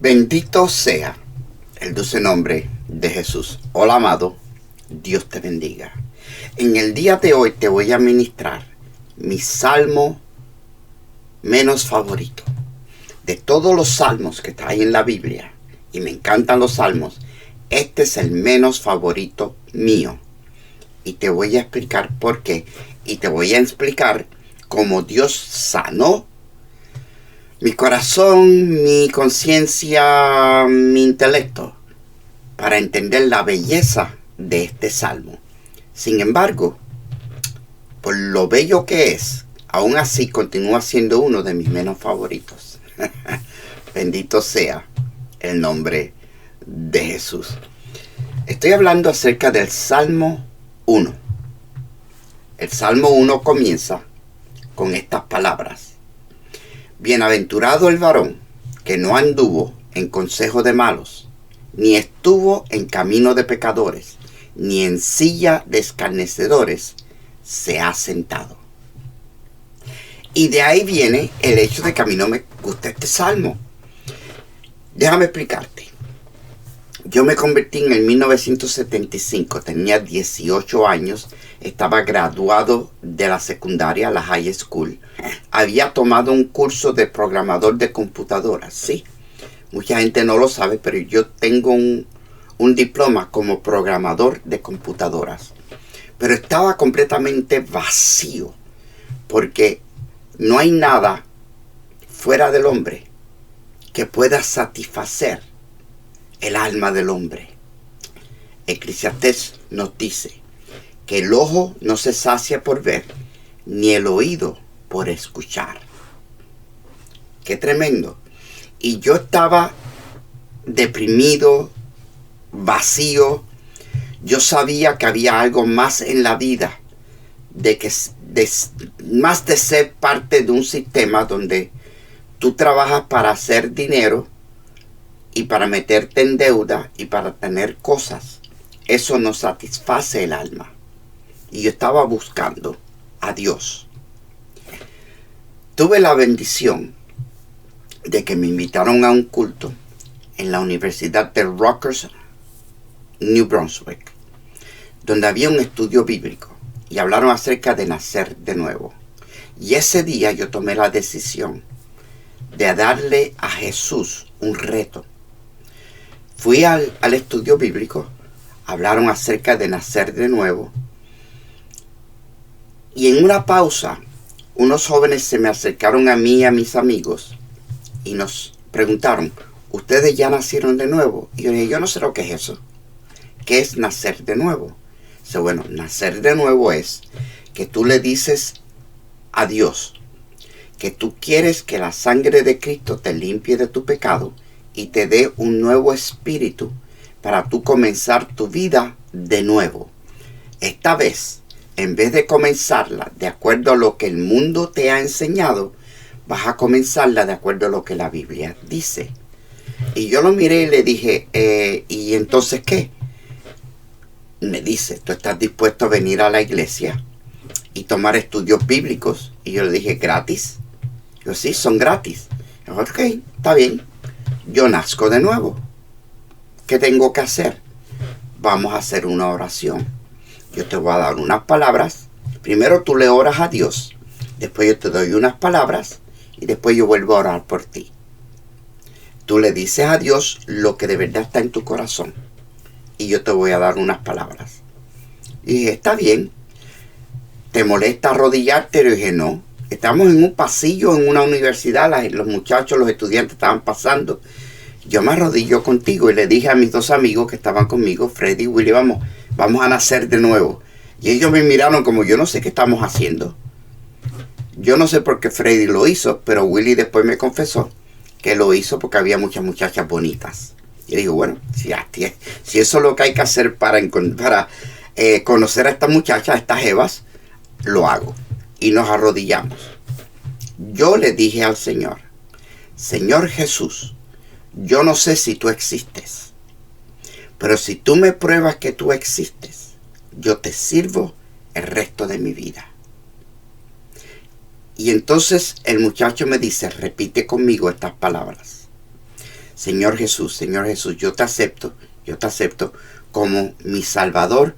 Bendito sea el dulce nombre de Jesús. Hola, amado, Dios te bendiga. En el día de hoy te voy a ministrar mi salmo menos favorito. De todos los salmos que hay en la Biblia, y me encantan los salmos, este es el menos favorito mío. Y te voy a explicar por qué. Y te voy a explicar cómo Dios sanó mi corazón, mi conciencia, mi intelecto, para entender la belleza de este salmo. Sin embargo, por lo bello que es, aún así continúa siendo uno de mis menos favoritos. Bendito sea el nombre de Jesús. Estoy hablando acerca del Salmo 1. El Salmo 1 comienza con estas palabras: Bienaventurado el varón que no anduvo en consejo de malos, ni estuvo en camino de pecadores, ni en silla de escarnecedores se ha sentado. Y de ahí viene el hecho de que a mí no me gusta este salmo. Déjame explicarte. Yo me convertí en el 1975, tenía 18 años, estaba graduado de la secundaria, la high school. Había tomado un curso de programador de computadoras, sí. Mucha gente no lo sabe, pero yo tengo un diploma como programador de computadoras. Pero estaba completamente vacío, porque no hay nada fuera del hombre que pueda satisfacer el alma del hombre. Eclesiastés nos dice que el ojo no se sacia por ver, ni el oído por escuchar. ¡Qué tremendo! Y yo estaba deprimido, vacío. Yo sabía que había algo más en la vida, más de ser parte de un sistema donde tú trabajas para hacer dinero y para meterte en deuda y para tener cosas. Eso no satisface el alma. Y yo estaba buscando a Dios. Tuve la bendición de que me invitaron a un culto en la Universidad de Rutgers, New Brunswick, donde había un estudio bíblico y hablaron acerca de nacer de nuevo. Y ese día yo tomé la decisión de darle a Jesús un reto. Fui al estudio bíblico, hablaron acerca de nacer de nuevo, y en una pausa unos jóvenes se me acercaron a mí y a mis amigos y nos preguntaron: ¿ustedes ya nacieron de nuevo? Y yo dije: yo no sé lo que es eso. ¿Qué es nacer de nuevo? Dice: bueno, nacer de nuevo es que tú le dices a Dios que tú quieres que la sangre de Cristo te limpie de tu pecado y te dé un nuevo espíritu para tú comenzar tu vida de nuevo. Esta vez, en vez de comenzarla de acuerdo a lo que el mundo te ha enseñado, vas a comenzarla de acuerdo a lo que la Biblia dice. Y yo lo miré y le dije: ¿y entonces qué? Me dice: ¿tú estás dispuesto a venir a la iglesia y tomar estudios bíblicos? Y yo le dije: ¿gratis? Yo: sí, son gratis. Yo: ok, está bien. Yo nazco de nuevo. ¿Qué tengo que hacer? Vamos a hacer una oración. Yo te voy a dar unas palabras. Primero tú le oras a Dios. Después yo te doy unas palabras. Y después yo vuelvo a orar por ti. Tú le dices a Dios lo que de verdad está en tu corazón. Y yo te voy a dar unas palabras. Y dije: está bien. ¿Te molesta arrodillarte? Y dije: no. Estamos en un pasillo en una universidad. Los muchachos, los estudiantes estaban pasando. Yo me arrodillo contigo y le dije a mis dos amigos que estaban conmigo, Freddy y Willy: vamos a nacer de nuevo. Y ellos me miraron como: yo no sé qué estamos haciendo. Yo no sé por qué Freddy lo hizo, pero Willy después me confesó que lo hizo porque había muchas muchachas bonitas. Y digo: bueno, si eso es lo que hay que hacer para conocer a estas muchachas, a estas evas, lo hago. Y nos arrodillamos. Yo le dije al Señor: Señor Jesús, yo no sé si tú existes, pero si tú me pruebas que tú existes, yo te sirvo el resto de mi vida. Y entonces el muchacho me dice: repite conmigo estas palabras: Señor Jesús, yo te acepto como mi Salvador,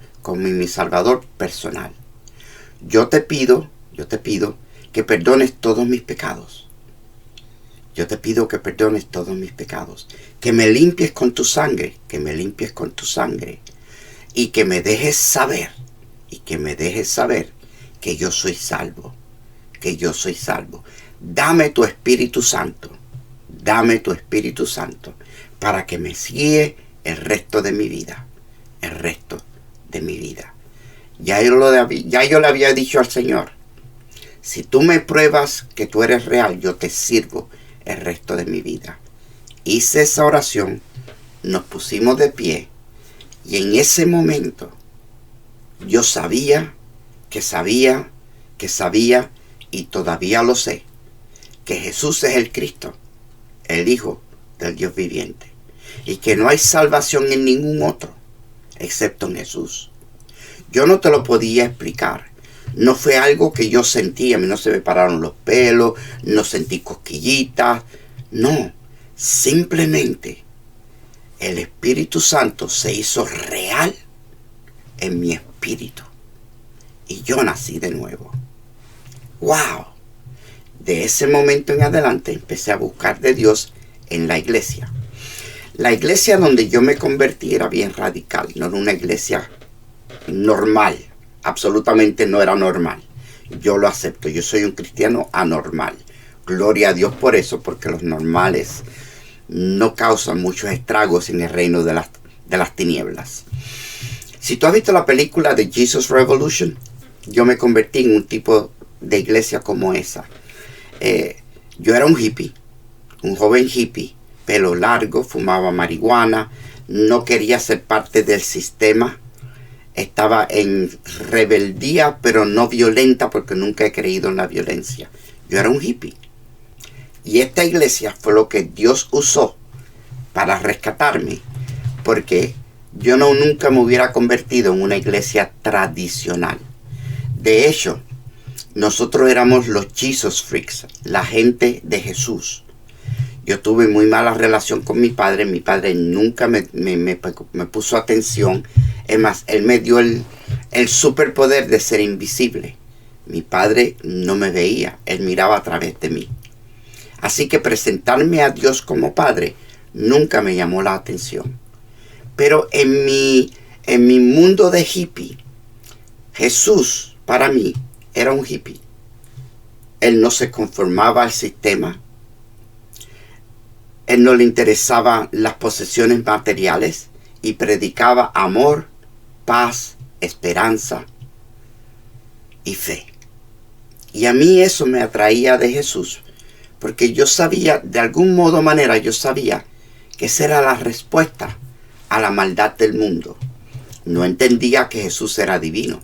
personal. Yo te pido que perdones todos mis pecados. Yo te pido que perdones todos mis pecados. Que me limpies con tu sangre, y que me dejes saber, que yo soy salvo, Dame tu Espíritu Santo, para que me guíe el resto de mi vida, Ya yo le había dicho al Señor, si tú me pruebas que tú eres real, yo te sirvo el resto de mi vida. Hice esa oración, nos pusimos de pie, y en ese momento yo sabía, y todavía lo sé, que Jesús es el Cristo, el Hijo del Dios viviente, y que no hay salvación en ningún otro, excepto en Jesús. Yo no te lo podía explicar. No fue algo que yo sentí. A mí no se me pararon los pelos, no sentí cosquillitas. No, simplemente el Espíritu Santo se hizo real en mi espíritu. Y yo nací de nuevo. ¡Wow! De ese momento en adelante empecé a buscar de Dios en la iglesia. La iglesia donde yo me convertí era bien radical. No era una iglesia normal. Absolutamente no era normal. Yo lo acepto. Yo soy un cristiano anormal. Gloria a Dios por eso, porque los normales no causan muchos estragos en el reino de las tinieblas. Si tú has visto la película de Jesus Revolution, yo me convertí en un tipo de iglesia como esa. Yo era un hippie, un joven hippie, pelo largo, fumaba marihuana, no quería ser parte del sistema. Estaba en rebeldía, pero no violenta, porque nunca he creído en la violencia. Yo era un hippie. Y esta iglesia fue lo que Dios usó para rescatarme, porque yo nunca me hubiera convertido en una iglesia tradicional. De hecho, nosotros éramos los Jesus Freaks, la gente de Jesús. Yo tuve muy mala relación con mi padre. Mi padre nunca me puso atención. Es más, él me dio el superpoder de ser invisible. Mi padre no me veía, él miraba a través de mí. Así que presentarme a Dios como padre nunca me llamó la atención. Pero en mi mundo de hippie, Jesús para mí era un hippie. Él no se conformaba al sistema. Él no le interesaban las posesiones materiales y predicaba amor, paz, esperanza y fe. Y a mí eso me atraía de Jesús, porque yo sabía, de algún modo o manera, yo sabía que esa era la respuesta a la maldad del mundo. No entendía que Jesús era divino.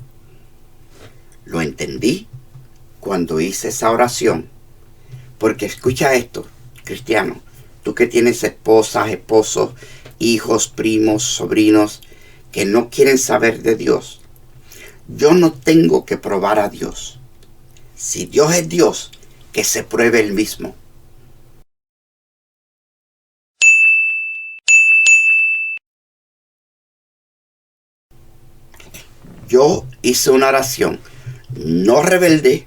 Lo entendí cuando hice esa oración. Porque escucha esto, cristiano, tú que tienes esposas, esposos, hijos, primos, sobrinos, que no quieren saber de Dios. Yo no tengo que probar a Dios. Si Dios es Dios, que se pruebe Él mismo. Yo hice una oración, no rebelde,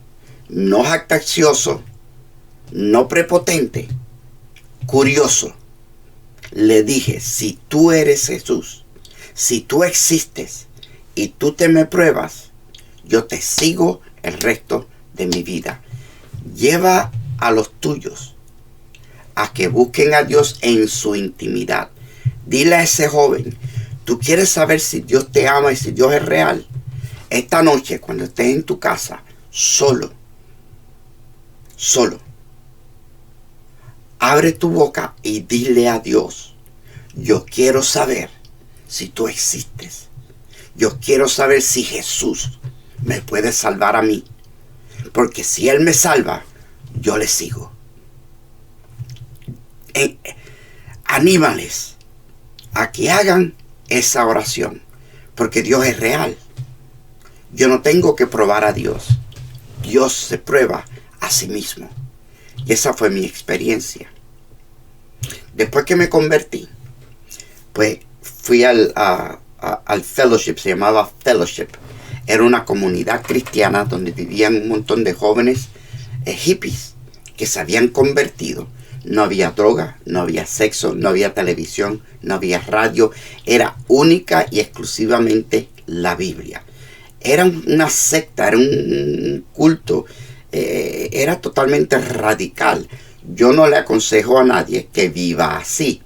no jactancioso, no prepotente, curioso. Le dije, si tú eres Jesús, si tú existes y tú te me pruebas, yo te sigo el resto de mi vida. Lleva a los tuyos a que busquen a Dios en su intimidad. Dile a ese joven, tú quieres saber si Dios te ama y si Dios es real. Esta noche, cuando estés en tu casa, solo, abre tu boca y dile a Dios, yo quiero saber si tú existes. Yo quiero saber si Jesús me puede salvar a mí. Porque si Él me salva, yo le sigo. Anímales a que hagan esa oración. Porque Dios es real. Yo no tengo que probar a Dios. Dios se prueba a sí mismo. Y esa fue mi experiencia. Después que me convertí, pues fui al fellowship, se llamaba fellowship. Era una comunidad cristiana donde vivían un montón de jóvenes hippies que se habían convertido. No había droga, no había sexo, no había televisión, no había radio. Era única y exclusivamente la Biblia. Era una secta, era un culto, era totalmente radical. Yo no le aconsejo a nadie que viva así,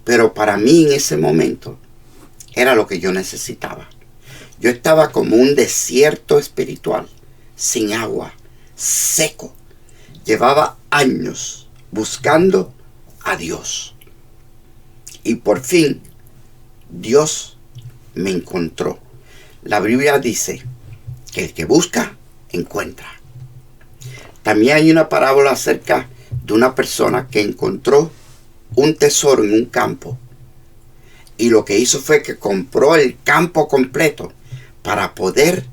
pero para mí en ese momento era lo que yo necesitaba. Yo estaba como un desierto espiritual, sin agua, seco. Llevaba años buscando a Dios. Y por fin, Dios me encontró. La Biblia dice que el que busca, encuentra. También hay una parábola acerca de una persona que encontró un tesoro en un campo. Y lo que hizo fue que compró el campo completo para poder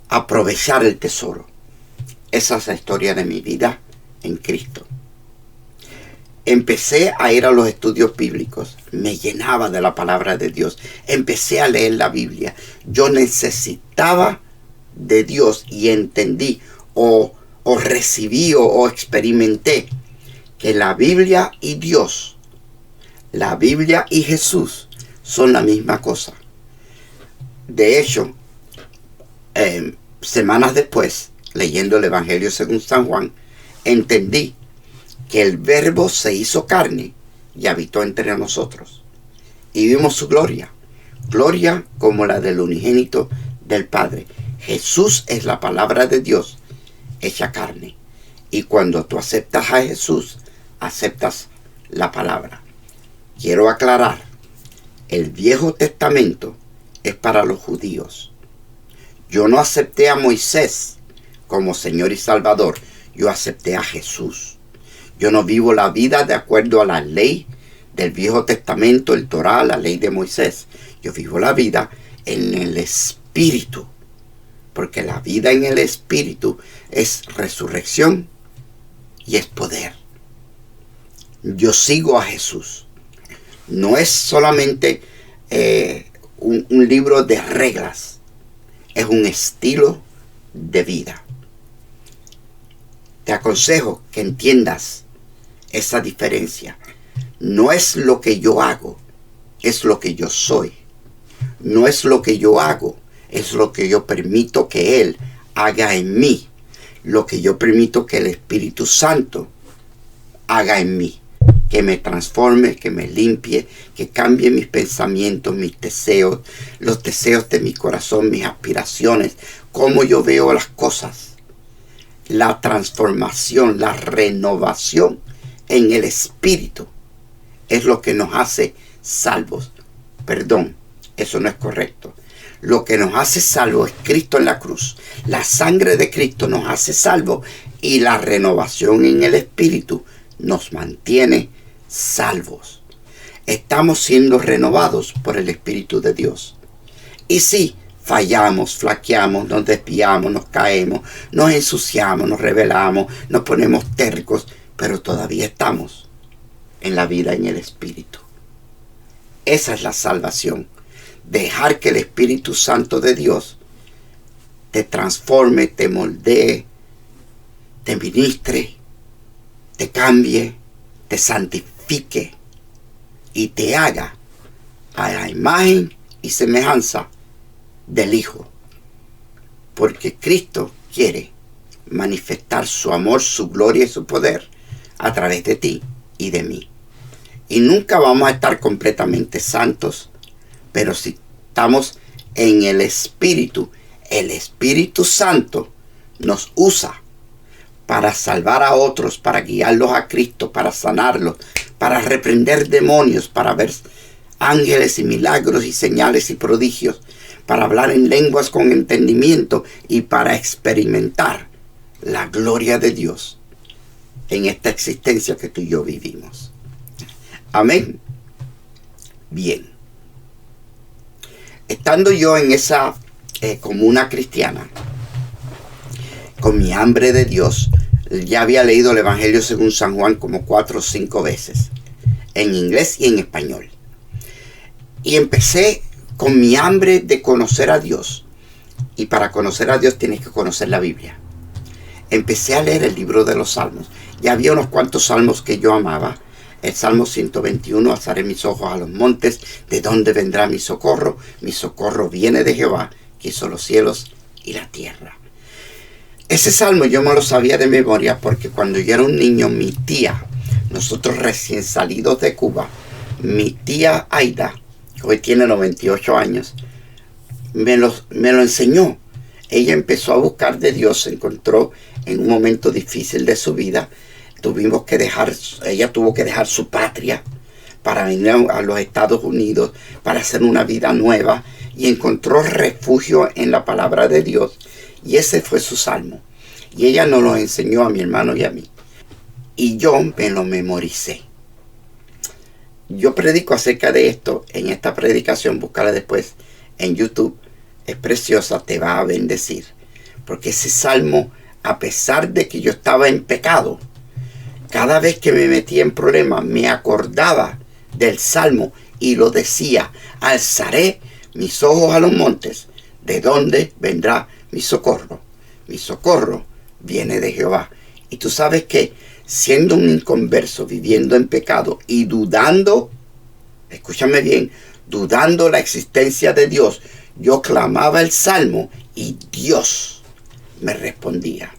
aprovechar el tesoro. Esa es la historia de mi vida en Cristo. Empecé a ir a los estudios bíblicos. Me llenaba de la palabra de Dios. Empecé a leer la Biblia. Yo necesitaba de Dios y entendí o recibí o experimenté que la Biblia y Dios, la Biblia y Jesús son la misma cosa. De hecho, semanas después, leyendo el Evangelio según San Juan, entendí que el Verbo se hizo carne y habitó entre nosotros. Y vimos su gloria, gloria como la del unigénito del Padre. Jesús es la palabra de Dios hecha carne. Y cuando tú aceptas a Jesús, aceptas la palabra. Quiero aclarar, el Viejo Testamento es para los judíos. Yo no acepté a Moisés como Señor y Salvador. Yo acepté a Jesús. Yo no vivo la vida de acuerdo a la ley del Viejo Testamento, el Torá, la ley de Moisés. Yo vivo la vida en el Espíritu. Porque la vida en el Espíritu es resurrección y es poder. Yo sigo a Jesús. No es solamente un libro de reglas. Es un estilo de vida. Te aconsejo que entiendas esa diferencia. No es lo que yo hago, es lo que yo soy. No es lo que yo hago, es lo que yo permito que Él haga en mí. Lo que yo permito que el Espíritu Santo haga en mí. Que me transforme, que me limpie, que cambie mis pensamientos, mis deseos, los deseos de mi corazón, mis aspiraciones, cómo yo veo las cosas. La transformación, la renovación en el Espíritu es lo que nos hace salvos. Perdón, eso no es correcto. Lo que nos hace salvos es Cristo en la cruz. La sangre de Cristo nos hace salvos y la renovación en el Espíritu nos mantiene salvos. Estamos siendo renovados por el Espíritu de Dios. Y sí, fallamos, flaqueamos, nos desviamos, nos caemos, nos ensuciamos, nos rebelamos, nos ponemos tercos, pero todavía estamos en la vida en el Espíritu. Esa es la salvación. Dejar que el Espíritu Santo de Dios te transforme, te moldee, te ministre, te cambie, te santifique y te haga a la imagen y semejanza del Hijo. Porque Cristo quiere manifestar su amor, su gloria y su poder a través de ti y de mí. Y nunca vamos a estar completamente santos, pero si estamos en el Espíritu Santo nos usa para salvar a otros, para guiarlos a Cristo, para sanarlos, para reprender demonios, para ver ángeles y milagros y señales y prodigios, para hablar en lenguas con entendimiento y para experimentar la gloria de Dios en esta existencia que tú y yo vivimos. Amén. Bien. Estando yo en esa comuna cristiana, con mi hambre de Dios, Ya había leído el Evangelio según San Juan como 4 o 5 veces, en inglés y en español. Y empecé con mi hambre de conocer a Dios. Y para conocer a Dios tienes que conocer la Biblia. Empecé a leer el libro de los Salmos. Ya había unos cuantos salmos que yo amaba. El Salmo 121, alzaré mis ojos a los montes, ¿de dónde vendrá mi socorro? Mi socorro viene de Jehová, que hizo los cielos y la tierra. Ese salmo yo me lo sabía de memoria porque cuando yo era un niño, mi tía, nosotros recién salidos de Cuba, mi tía Aida, que hoy tiene 98 años, me lo enseñó. Ella empezó a buscar de Dios, se encontró en un momento difícil de su vida. Ella tuvo que dejar su patria para venir a los Estados Unidos, para hacer una vida nueva, y encontró refugio en la palabra de Dios, y ese fue su salmo. Y ella nos lo enseñó a mi hermano y a mí, y yo me lo memoricé. Yo predico acerca de esto en esta predicación, búscala después en YouTube, es preciosa, te va a bendecir, porque ese salmo, a pesar de que yo estaba en pecado, cada vez que me metía en problemas, me acordaba del salmo y lo decía: alzaré mis ojos a los montes, ¿de dónde vendrá mi socorro? Mi socorro viene de Jehová. Y tú sabes que siendo un inconverso, viviendo en pecado y dudando, escúchame bien, dudando la existencia de Dios, yo clamaba el salmo y Dios me respondía.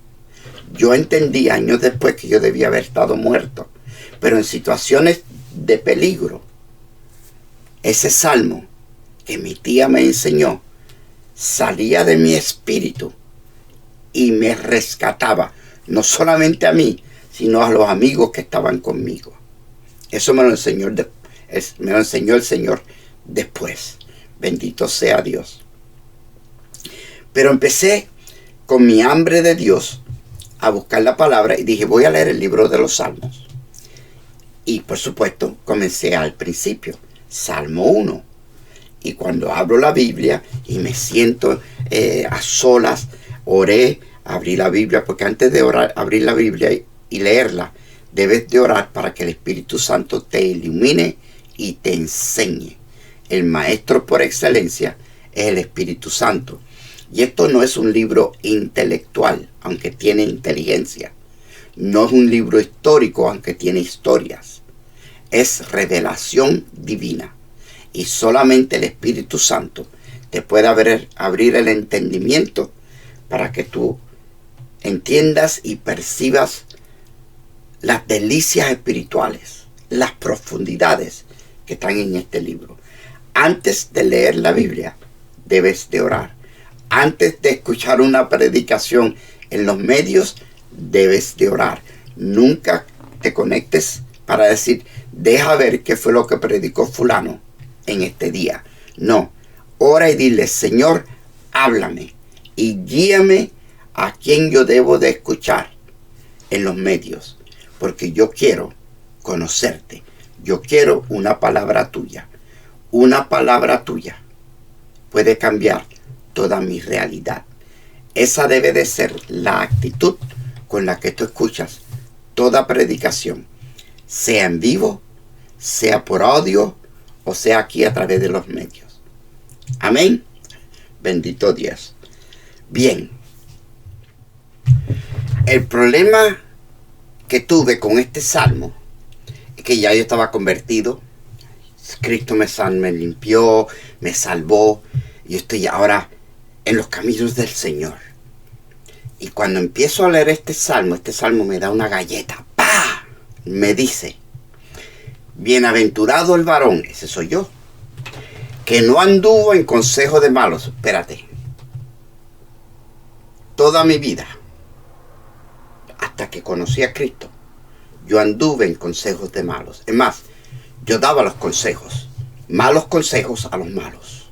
Yo entendí años después que yo debía haber estado muerto, pero en situaciones de peligro, ese salmo que mi tía me enseñó salía de mi espíritu y me rescataba, no solamente a mí, sino a los amigos que estaban conmigo. Eso me lo enseñó el Señor después. Bendito sea Dios. Pero empecé con mi hambre de Dios a buscar la palabra y dije, voy a leer el libro de los Salmos. Y por supuesto comencé al principio, Salmo 1. Y cuando abro la Biblia y me siento a solas, oré, abrí la Biblia, porque antes de orar, abrir la Biblia y leerla, debes de orar para que el Espíritu Santo te ilumine y te enseñe. El maestro por excelencia es el Espíritu Santo. Y esto no es un libro intelectual, aunque tiene inteligencia. No es un libro histórico, aunque tiene historias. Es revelación divina. Y solamente el Espíritu Santo te puede abrir el entendimiento para que tú entiendas y percibas las delicias espirituales, las profundidades que están en este libro. Antes de leer la Biblia, debes de orar. Antes de escuchar una predicación en los medios, debes de orar. Nunca te conectes para decir, deja ver qué fue lo que predicó fulano en este día. No, ora y dile, Señor, háblame y guíame a quien yo debo de escuchar en los medios, porque yo quiero conocerte. Yo quiero una palabra tuya. Una palabra tuya puede cambiar toda mi realidad. Esa debe de ser la actitud con la que tú escuchas toda predicación, sea en vivo, sea por audio o sea aquí a través de los medios. Amén. Bendito Dios. Bien. El problema que tuve con este salmo es que ya yo estaba convertido. Cristo me limpió, me salvó. Y estoy ahora en los caminos del Señor. Y cuando empiezo a leer este salmo me da una galleta. ¡Pah! Me dice, bienaventurado el varón, ese soy yo, que no anduvo en consejo de malos. Espérate. Toda mi vida, hasta que conocí a Cristo, yo anduve en consejos de malos. Es más, yo daba los consejos, malos consejos a los malos.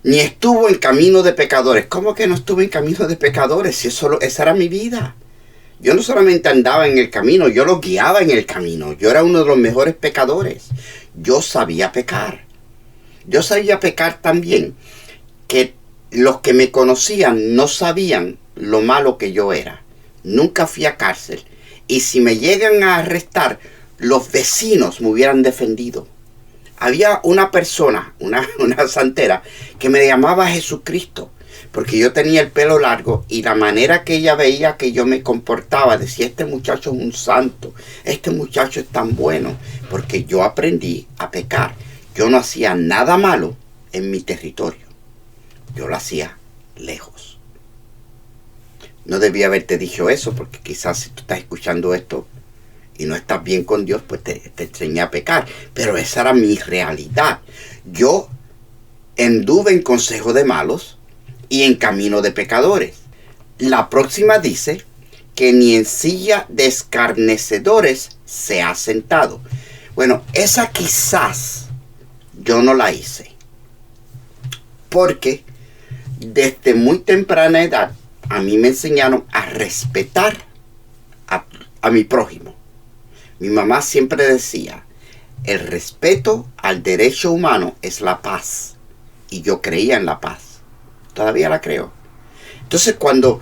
Ni estuvo en camino de pecadores. ¿Cómo que no estuve en camino de pecadores? Si esa era mi vida. Yo no solamente andaba en el camino, yo los guiaba en el camino. Yo era uno de los mejores pecadores. Yo sabía pecar. Yo sabía pecar también, que los que me conocían no sabían lo malo que yo era. nunca fui a cárcel. Y si me llegan a arrestar, los vecinos me hubieran defendido. Había una persona, una santera, que me llamaba Jesucristo, porque yo tenía el pelo largo y la manera que ella veía que yo me comportaba, decía, este muchacho es un santo, este muchacho es tan bueno, porque yo aprendí a pecar. Yo no hacía nada malo en mi territorio, yo lo hacía lejos. No debía haberte dicho eso, porque quizás si tú estás escuchando esto y no estás bien con Dios, pues te enseñé a pecar. Pero esa era mi realidad. Yo anduve en consejo de malos y en camino de pecadores. La próxima dice que ni en silla de escarnecedores se ha sentado. Bueno, esa quizás yo no la hice, porque desde muy temprana edad a mí me enseñaron a respetar a mi prójimo. Mi mamá siempre decía, el respeto al derecho humano es la paz. Y yo creía en la paz. Todavía la creo. Entonces cuando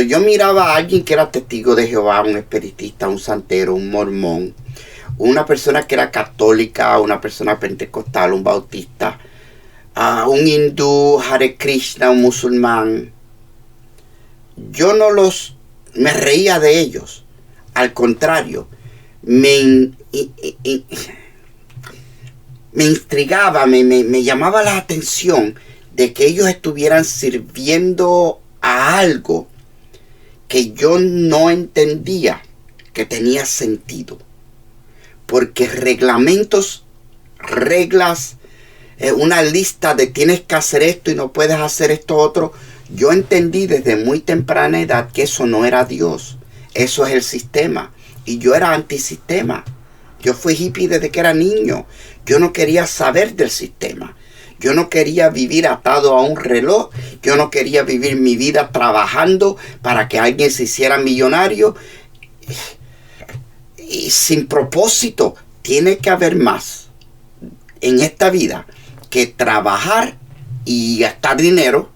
yo miraba a alguien que era testigo de Jehová, un espiritista, un santero, un mormón, una persona que era católica, una persona pentecostal, un bautista, un hindú, Hare Krishna, un musulmán, yo no me reía de ellos. Al contrario, me intrigaba, me llamaba la atención de que ellos estuvieran sirviendo a algo que yo no entendía que tenía sentido. Porque reglamentos, reglas, una lista de tienes que hacer esto y no puedes hacer esto otro, yo entendí desde muy temprana edad que eso no era Dios. Eso es el sistema. Y yo era antisistema. Yo fui hippie desde que era niño. Yo no quería saber del sistema. Yo no quería vivir atado a un reloj. Yo no quería vivir mi vida trabajando para que alguien se hiciera millonario. Y sin propósito. Tiene que haber más en esta vida que trabajar y gastar dinero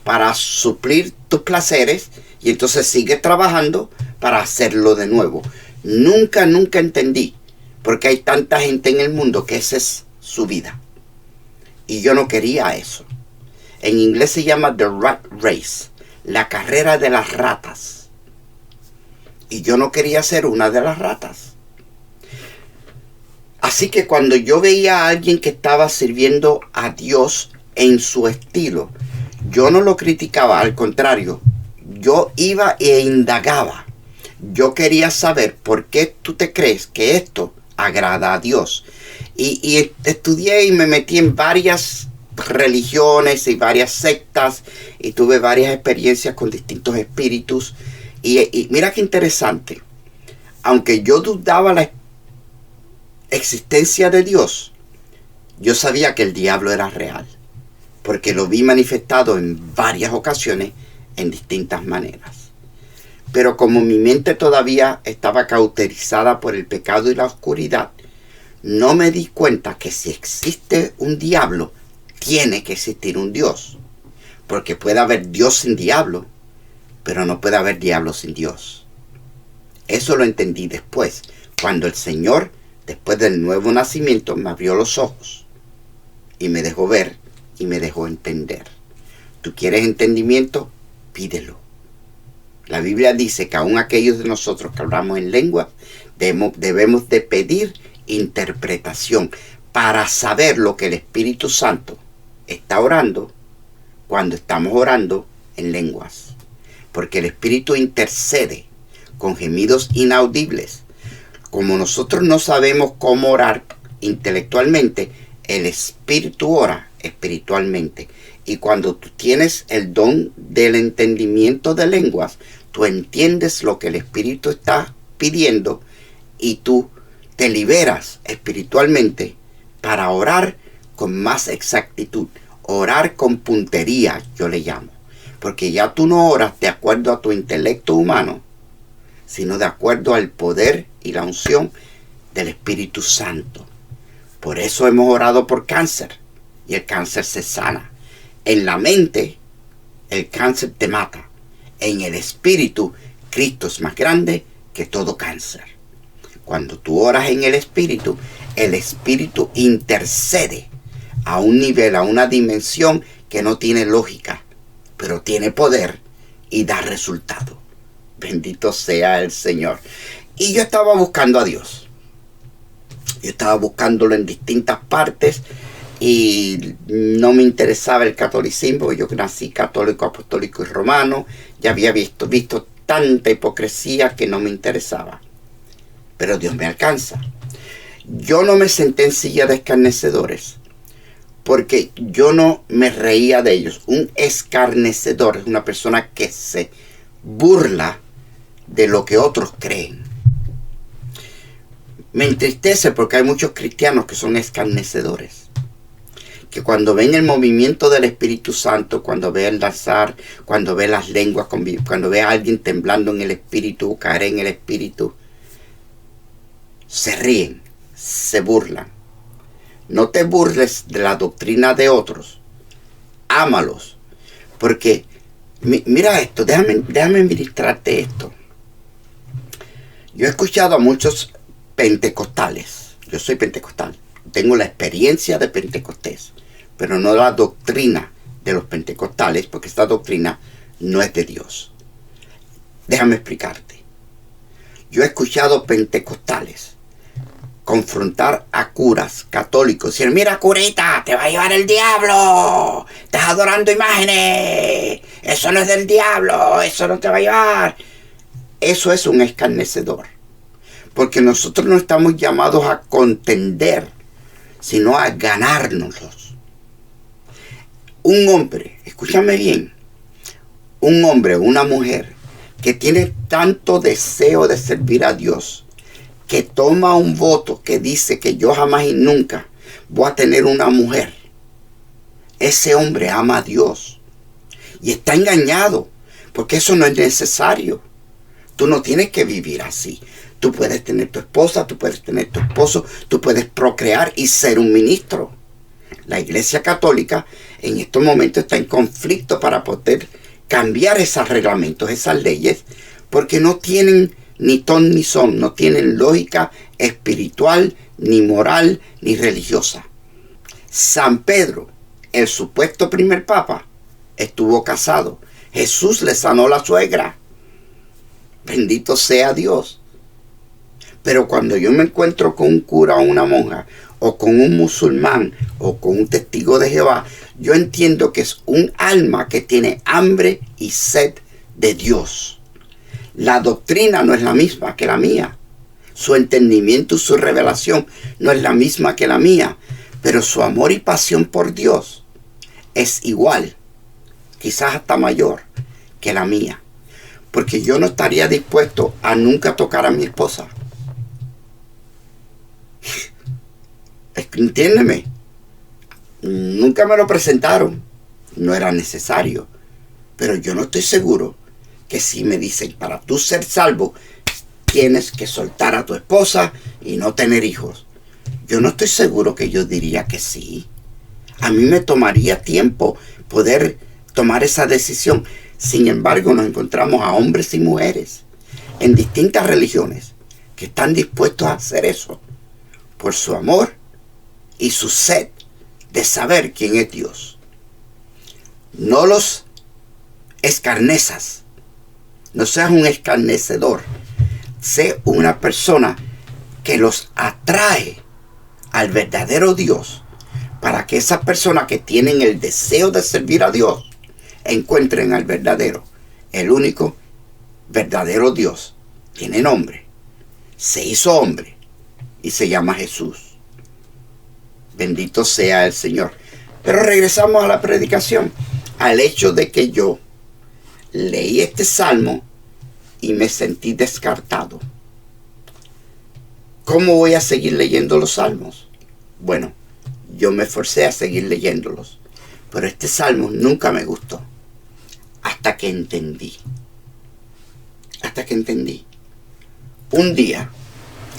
para suplir tus placeres. Y entonces sigues trabajando para hacerlo de nuevo. Nunca entendí por qué hay tanta gente en el mundo que esa es su vida. Y yo no quería eso. En inglés se llama The Rat Race, la carrera de las ratas. Y yo no quería ser una de las ratas. Así que cuando yo veía a alguien que estaba sirviendo a Dios en su estilo, yo no lo criticaba, al contrario, yo iba e indagaba. Yo quería saber por qué tú te crees que esto agrada a Dios. Y estudié y me metí en varias religiones y varias sectas y tuve varias experiencias con distintos espíritus. Y mira qué interesante. Aunque yo dudaba la existencia de Dios, yo sabía que el diablo era real, porque lo vi manifestado en varias ocasiones en distintas maneras. Pero como mi mente todavía estaba cauterizada por el pecado y la oscuridad, no me di cuenta que si existe un diablo, tiene que existir un Dios. Porque puede haber Dios sin diablo, pero no puede haber diablo sin Dios. Eso lo entendí después, cuando el Señor, después del nuevo nacimiento, me abrió los ojos y me dejó ver y me dejó entender. ¿Tú quieres entendimiento? Pídelo. La Biblia dice que aún aquellos de nosotros que hablamos en lengua debemos de pedir interpretación para saber lo que el Espíritu Santo está orando cuando estamos orando en lenguas. Porque el Espíritu intercede con gemidos inaudibles. Como nosotros no sabemos cómo orar intelectualmente, el Espíritu ora espiritualmente. Y cuando tú tienes el don del entendimiento de lenguas, tú entiendes lo que el Espíritu está pidiendo y tú te liberas espiritualmente para orar con más exactitud. Orar con puntería, yo le llamo. Porque ya tú no oras de acuerdo a tu intelecto humano, sino de acuerdo al poder y la unción del Espíritu Santo. Por eso hemos orado por cáncer y el cáncer se sana. En la mente, el cáncer te mata. En el espíritu, Cristo es más grande que todo cáncer. Cuando tú oras en el Espíritu intercede a un nivel, a una dimensión que no tiene lógica, pero tiene poder y da resultado. Bendito sea el Señor. Y yo estaba buscando a Dios. Yo estaba buscándolo en distintas partes y no me interesaba el catolicismo. Yo nací católico, apostólico y romano. Ya había visto tanta hipocresía que no me interesaba. Pero Dios me alcanza. Yo no me senté en silla de escarnecedores, porque yo no me reía de ellos. Un escarnecedor es una persona que se burla de lo que otros creen. Me entristece porque hay muchos cristianos que son escarnecedores, que cuando ven el movimiento del Espíritu Santo, cuando ve el danzar, cuando ve las lenguas, cuando ve a alguien temblando en el Espíritu, caer en el Espíritu, se ríen, se burlan. No te burles de la doctrina de otros. Ámalos. Porque, mira esto, déjame ministrarte esto. Yo he escuchado a muchos pentecostales. Yo soy pentecostal. Tengo la experiencia de Pentecostés, pero no la doctrina de los pentecostales, porque esta doctrina no es de Dios. Déjame explicarte. Yo he escuchado pentecostales confrontar a curas católicos, decir: mira, curita, te va a llevar el diablo, estás adorando imágenes, eso no es del diablo, eso no te va a llevar. Eso es un escarnecedor, porque nosotros no estamos llamados a contender, sino a ganárnoslos. Un hombre, escúchame bien, un hombre o una mujer que tiene tanto deseo de servir a Dios, que toma un voto que dice que yo jamás y nunca voy a tener una mujer, ese hombre ama a Dios y está engañado, porque eso no es necesario. Tú no tienes que vivir así. Tú puedes tener tu esposa, tú puedes tener tu esposo, tú puedes procrear y ser un ministro. La Iglesia Católica en estos momentos está en conflicto para poder cambiar esos reglamentos, esas leyes, porque no tienen ni ton ni son, no tienen lógica espiritual, ni moral, ni religiosa. San Pedro, el supuesto primer papa, estuvo casado. Jesús le sanó la suegra. Bendito sea Dios. Pero cuando yo me encuentro con un cura o una monja, o con un musulmán, o con un testigo de Jehová, yo entiendo que es un alma que tiene hambre y sed de Dios. La doctrina no es la misma que la mía. Su entendimiento y su revelación no es la misma que la mía. Pero su amor y pasión por Dios es igual, quizás hasta mayor que la mía. Porque yo no estaría dispuesto a nunca tocar a mi esposa. Entiéndeme. Nunca me lo presentaron. No era necesario. Pero yo no estoy seguro que si me dicen: para tú ser salvo tienes que soltar a tu esposa y no tener hijos. Yo no estoy seguro que yo diría que sí. A mí me tomaría tiempo poder tomar esa decisión. Sin embargo, nos encontramos a hombres y mujeres en distintas religiones que están dispuestos a hacer eso por su amor y su sed de saber quién es Dios. No los escarnezas. No seas un escarnecedor. Sé una persona que los atrae al verdadero Dios, para que esas personas que tienen el deseo de servir a Dios encuentren al verdadero, el único verdadero Dios. Tiene nombre. Se hizo hombre y se llama Jesús. Bendito sea el Señor. Pero regresamos a la predicación, al hecho de que yo leí este salmo y me sentí descartado. ¿Cómo voy a seguir leyendo los salmos? Bueno, yo me forcé a seguir leyéndolos, pero este salmo nunca me gustó. Hasta que entendí. Un día,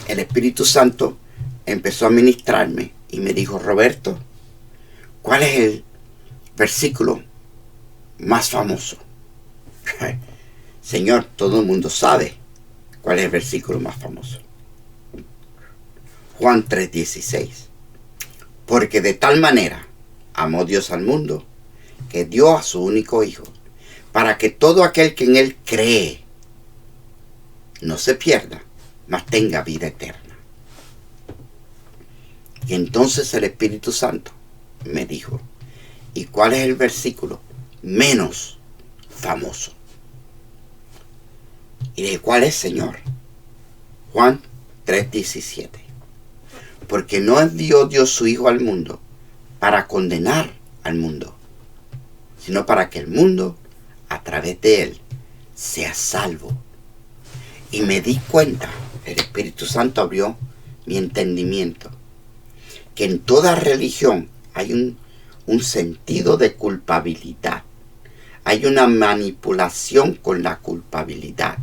el Espíritu Santo empezó a ministrarme y me dijo: Roberto, ¿cuál es el versículo más famoso? Señor, todo el mundo sabe cuál es el versículo más famoso. Juan 3:16. Porque de tal manera amó Dios al mundo, que dio a su único Hijo, para que todo aquel que en Él cree no se pierda, mas tenga vida eterna. Y entonces el Espíritu Santo me dijo, ¿y cuál es el versículo menos famoso? Y dije, ¿cuál es, Señor? Juan 3:17. Porque no envió Dios su Hijo al mundo para condenar al mundo, sino para que el mundo, a través de él, sea salvo. Y me di cuenta, el Espíritu Santo abrió mi entendimiento, que en toda religión hay un sentido de culpabilidad. Hay una manipulación con la culpabilidad.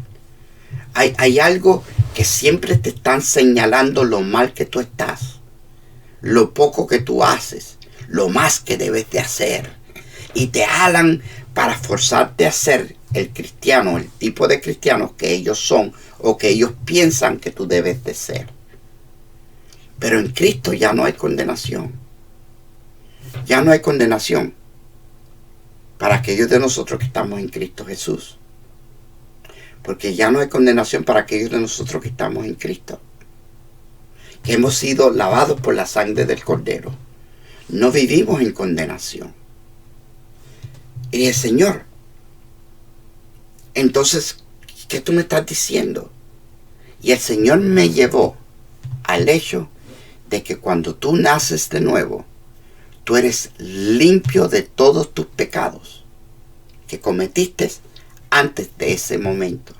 Hay algo que siempre te están señalando lo mal que tú estás, lo poco que tú haces, lo más que debes de hacer. Y te jalan para forzarte a ser el cristiano, el tipo de cristiano que ellos son o que ellos piensan que tú debes de ser. Pero en Cristo ya no hay condenación. Ya no hay condenación para aquellos de nosotros que estamos en Cristo Jesús. Porque ya no hay condenación para aquellos de nosotros que estamos en Cristo, que hemos sido lavados por la sangre del Cordero. No vivimos en condenación. Y el Señor, entonces, ¿qué tú me estás diciendo? Y el Señor me llevó al hecho de que cuando tú naces de nuevo, tú eres limpio de todos tus pecados que cometiste antes de ese momento.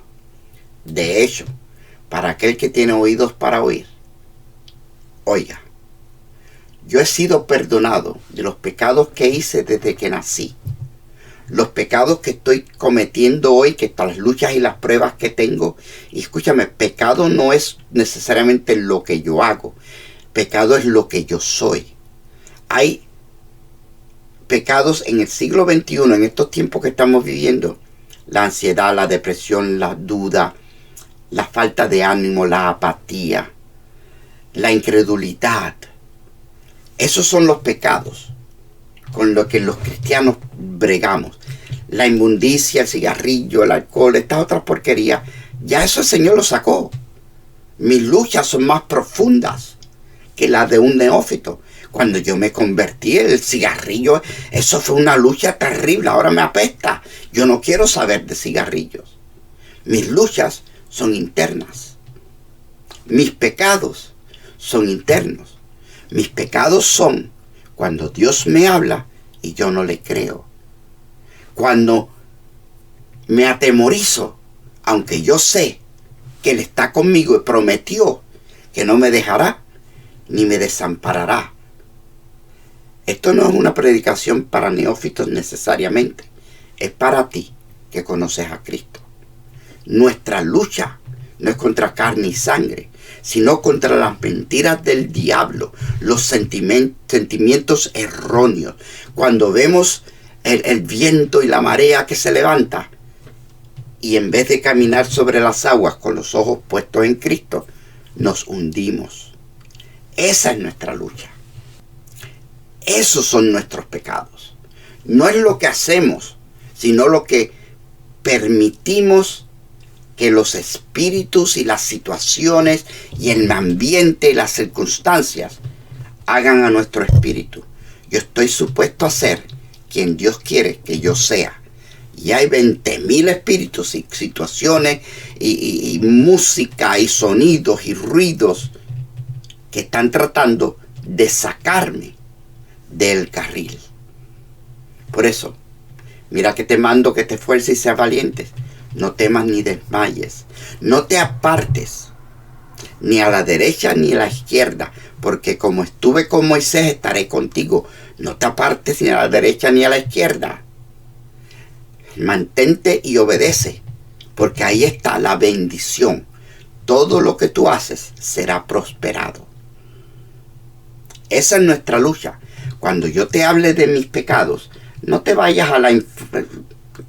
De hecho, para aquel que tiene oídos para oír, oiga, yo he sido perdonado de los pecados que hice desde que nací. Los pecados que estoy cometiendo hoy, que las luchas y las pruebas que tengo. Y escúchame, pecado no es necesariamente lo que yo hago. Pecado es lo que yo soy. Hay pecados en el siglo XXI, en estos tiempos que estamos viviendo. La ansiedad, la depresión, la duda, la falta de ánimo, la apatía, la incredulidad. Esos son los pecados con los que los cristianos bregamos. La inmundicia, el cigarrillo, el alcohol, estas otras porquerías. Ya eso el Señor lo sacó. Mis luchas son más profundas que las de un neófito. Cuando yo me convertí, el cigarrillo, eso fue una lucha terrible. Ahora me apesta. Yo no quiero saber de cigarrillos. Mis luchas son internas. Mis pecados son internos. Mis pecados son cuando Dios me habla y yo no le creo. Cuando me atemorizo, aunque yo sé que Él está conmigo y prometió que no me dejará ni me desamparará. Esto no es una predicación para neófitos necesariamente. Es para ti que conoces a Cristo. Nuestra lucha no es contra carne y sangre, sino contra las mentiras del diablo, los sentimientos erróneos. Cuando vemos el viento y la marea que se levanta, y en vez de caminar sobre las aguas con los ojos puestos en Cristo, nos hundimos. Esa es nuestra lucha. Esos son nuestros pecados. No es lo que hacemos, sino lo que permitimos que los espíritus y las situaciones y el ambiente y las circunstancias hagan a nuestro espíritu. Yo estoy supuesto a ser quien Dios quiere que yo sea. Y hay 20,000 espíritus y situaciones y música y sonidos y ruidos que están tratando de sacarme del carril. Por eso, mira que te mando que te esfuerces y seas valiente. No temas ni desmayes. No te apartes ni a la derecha ni a la izquierda, porque como estuve con Moisés, estaré contigo. No te apartes ni a la derecha ni a la izquierda. Mantente y obedece, porque ahí está la bendición. Todo lo que tú haces será prosperado. Esa es nuestra lucha. Cuando yo te hable de mis pecados, no te vayas a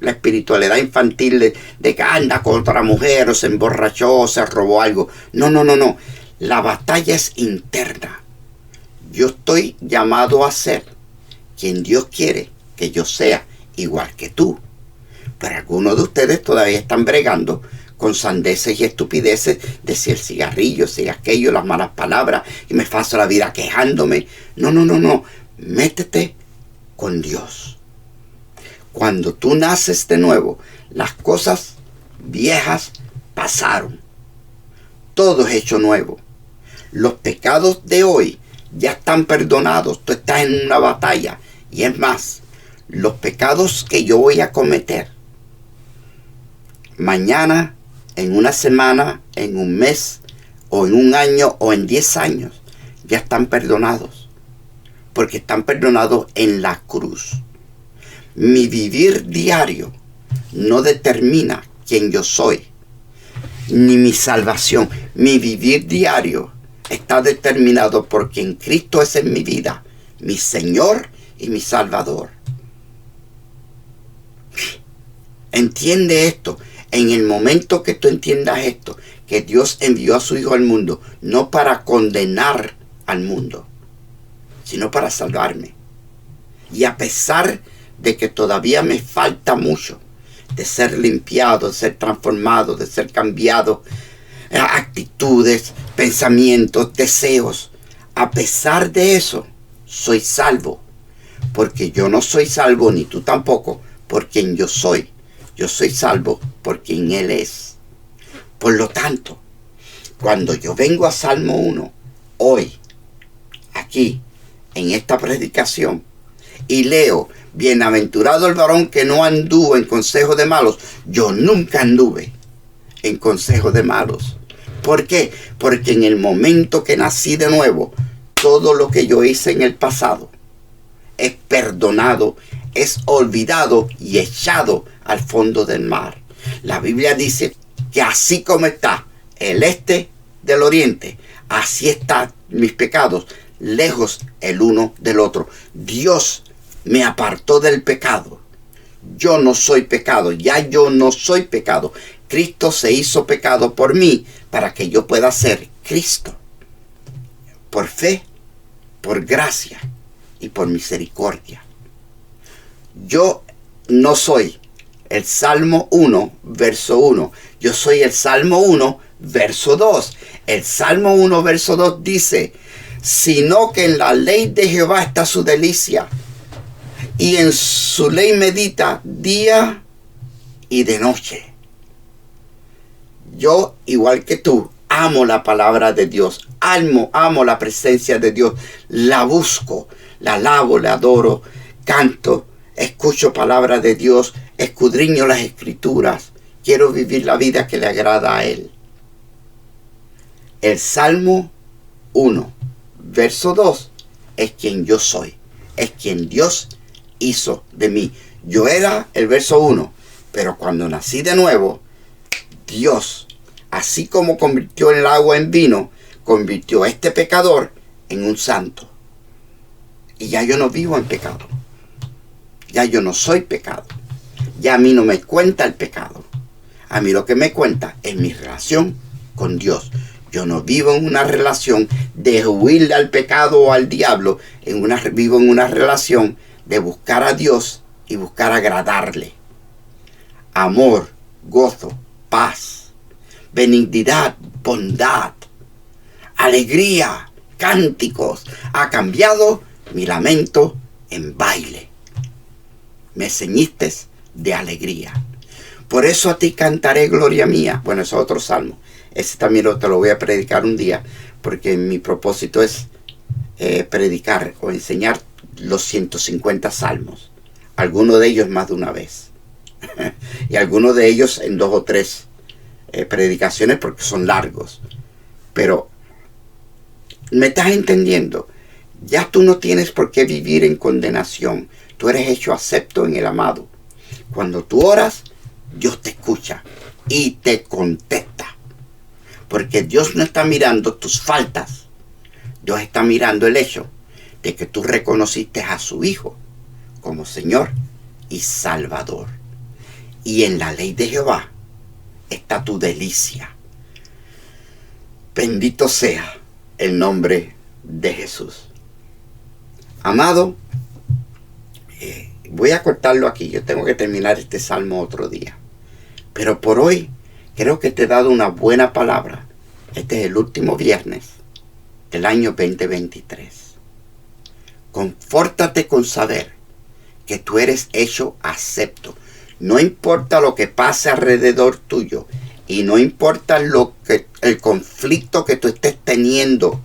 la espiritualidad infantil de que anda con otra mujer o se emborrachó o se robó algo. No, no, no, no. La batalla es interna. Yo estoy llamado a ser quien Dios quiere que yo sea, igual que tú. Pero algunos de ustedes todavía están bregando con sandeces y estupideces de si el cigarrillo, si aquello, las malas palabras, y me paso la vida quejándome. No, no, no, no. Métete con Dios. Cuando tú naces de nuevo, las cosas viejas pasaron. Todo es hecho nuevo. Los pecados de hoy ya están perdonados. Tú estás en una batalla. Y es más, los pecados que yo voy a cometer mañana, en una semana, en un mes, o en un año, o en 10 años, ya están perdonados. Porque están perdonados en la cruz. Mi vivir diario no determina quién yo soy, ni mi salvación. Mi vivir diario está determinado por quien Cristo es en mi vida, mi Señor y mi Salvador. Entiende esto. En el momento que tú entiendas esto, que Dios envió a su Hijo al mundo, no para condenar al mundo, sino para salvarme. Y a pesar de que todavía me falta mucho de ser limpiado, de ser transformado, de ser cambiado, actitudes, pensamientos, deseos, a pesar de eso, soy salvo. Porque yo no soy salvo, ni tú tampoco, por quien yo soy. Yo soy salvo por quien Él es. Por lo tanto, cuando yo vengo a Salmo 1, hoy, aquí, en esta predicación, y leo, bienaventurado el varón que no anduvo en consejo de malos. Yo nunca anduve en consejo de malos. ¿Por qué? Porque en el momento que nací de nuevo, todo lo que yo hice en el pasado es perdonado, es olvidado y echado al fondo del mar. La Biblia dice que así como está el este del oriente, así están mis pecados, lejos el uno del otro. Dios me apartó del pecado. Yo no soy pecado, ya yo no soy pecado. Cristo se hizo pecado por mí para que yo pueda ser Cristo. Por fe, por gracia y por misericordia. Yo no soy el Salmo 1, verso 1. Yo soy el Salmo 1, verso 2. El Salmo 1, verso 2 dice, sino que en la ley de Jehová está su delicia, y en su ley medita día y de noche. Yo, igual que tú, amo la palabra de Dios, amo la presencia de Dios, la busco, la alabo, la adoro, canto, escucho palabra de Dios, escudriño las escrituras, quiero vivir la vida que le agrada a Él. El Salmo 1, verso 2, es quien yo soy, es quien Dios hizo de mí. Yo era el verso 1, pero cuando nací de nuevo, Dios, así como convirtió el agua en vino, convirtió a este pecador en un santo. Y ya yo no vivo en pecado. Ya yo no soy pecado. Ya a mí no me cuenta el pecado. A mí lo que me cuenta es mi relación con Dios. Yo no vivo en una relación de huirle al pecado o al diablo. Vivo en una relación de buscar a Dios y buscar agradarle. Amor, gozo, paz, benignidad, bondad, alegría, cánticos. Ha cambiado mi lamento en baile. Me ceñiste de alegría. Por eso a ti cantaré gloria mía. Bueno, eso es otro salmo. Ese también te lo voy a predicar un día, porque mi propósito es predicar o enseñar los 150 salmos. Algunos de ellos más de una vez. Y algunos de ellos en 2 o 3 predicaciones, porque son largos. Pero, ¿me estás entendiendo? Ya tú no tienes por qué vivir en condenación. Tú eres hecho acepto en el amado. Cuando tú oras, Dios te escucha y te contesta. Porque Dios no está mirando tus faltas. Dios está mirando el hecho de que tú reconociste a su Hijo como Señor y Salvador. y en la ley de Jehová está tu delicia. Bendito sea el nombre de Jesús. Amado, voy a cortarlo aquí. Yo tengo que terminar este salmo otro día. Pero por hoy creo que te he dado una buena palabra. Este es el último viernes del año 2023. Confórtate con saber que tú eres hecho acepto. No importa lo que pase alrededor tuyo y no importa el conflicto que tú estés teniendo.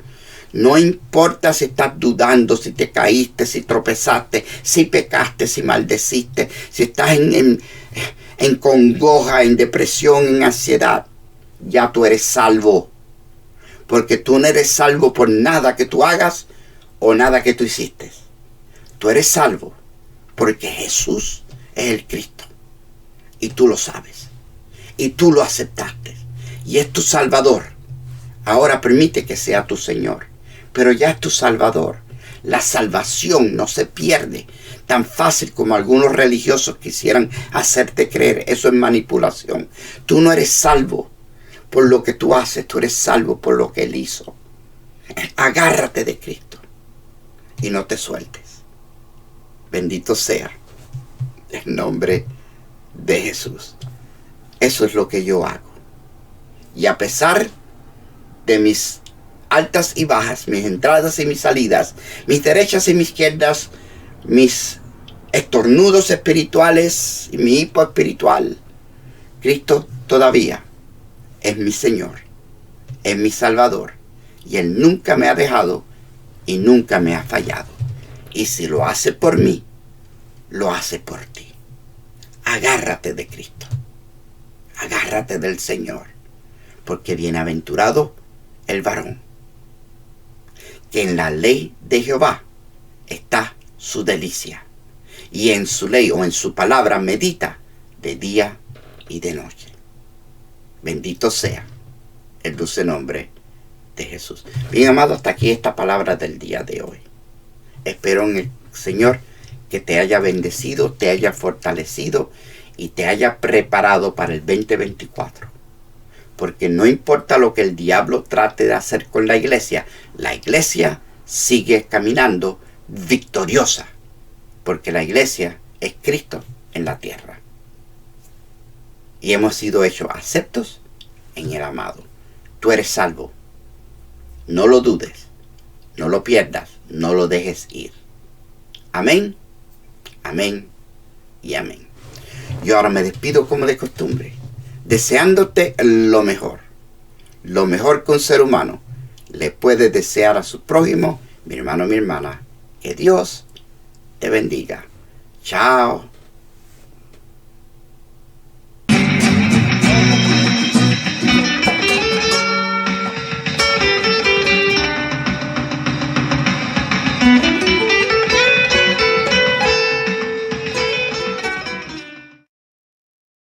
No importa si estás dudando, si te caíste, si tropezaste, si pecaste, si maldeciste, si estás en congoja, en depresión, en ansiedad. Ya tú eres salvo. Porque tú no eres salvo por nada que tú hagas o nada que tú hiciste. Tú eres salvo porque Jesús es el Cristo. Y tú lo sabes. Y tú lo aceptaste. Y es tu Salvador. Ahora permite que sea tu Señor. Pero ya es tu Salvador. La salvación no se pierde tan fácil como algunos religiosos quisieran hacerte creer. Eso es manipulación. Tú no eres salvo por lo que tú haces. Tú eres salvo por lo que Él hizo. Agárrate de Cristo y no te sueltes. Bendito sea el nombre de Jesús. Eso es lo que yo hago. Y a pesar de mis altas y bajas, mis entradas y mis salidas, mis derechas y mis izquierdas, mis estornudos espirituales y mi hipo espiritual, Cristo todavía es mi Señor, es mi Salvador, y Él nunca me ha dejado y nunca me ha fallado. Y si lo hace por mí, lo hace por ti. Agárrate de Cristo, agárrate del Señor, porque bienaventurado el varón que en la ley de Jehová está su delicia, y en su ley o en su palabra medita de día y de noche. Bendito sea el dulce nombre de Jesús. Bien, amado, hasta aquí esta palabra del día de hoy. Espero en el Señor que te haya bendecido, te haya fortalecido y te haya preparado para el 2024. Porque no importa lo que el diablo trate de hacer con la iglesia sigue caminando victoriosa. Porque la iglesia es Cristo en la tierra. Y hemos sido hechos aceptos en el amado. Tú eres salvo. No lo dudes, no lo pierdas, no lo dejes ir. Amén, amén y amén. Yo ahora me despido como de costumbre, deseándote lo mejor que un ser humano le puede desear a su prójimo. Mi hermano, mi hermana, que Dios te bendiga. Chao.